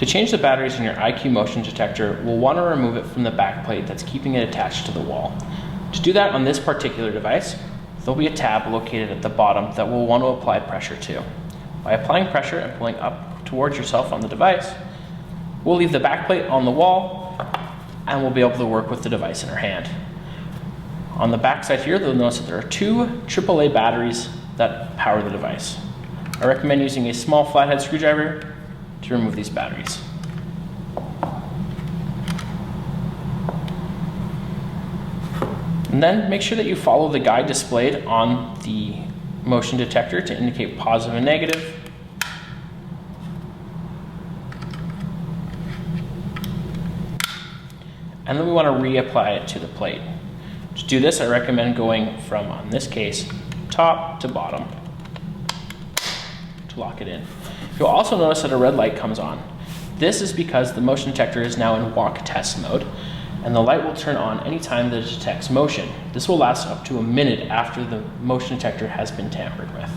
To change the batteries in your IQ motion detector, we'll want to remove it from the backplate that's keeping it attached to the wall. To do that on this particular device, there'll be a tab located at the bottom that we'll want to apply pressure to. By applying pressure and pulling up towards yourself on the device, we'll leave the backplate on the wall and we'll be able to work with the device in our hand. On the back side here, you'll notice that there are two AAA batteries that power the device. I recommend using a small flathead screwdriver to remove these batteries. And then make sure that you follow the guide displayed on the motion detector to indicate positive and negative. And then we want to reapply it to the plate. To do this, I recommend going from, in this case, top to bottom to lock it in. You'll also notice that a red light comes on. This is because the motion detector is now in walk test mode, and the light will turn on anytime that it detects motion. This will last up to a minute after the motion detector has been tampered with.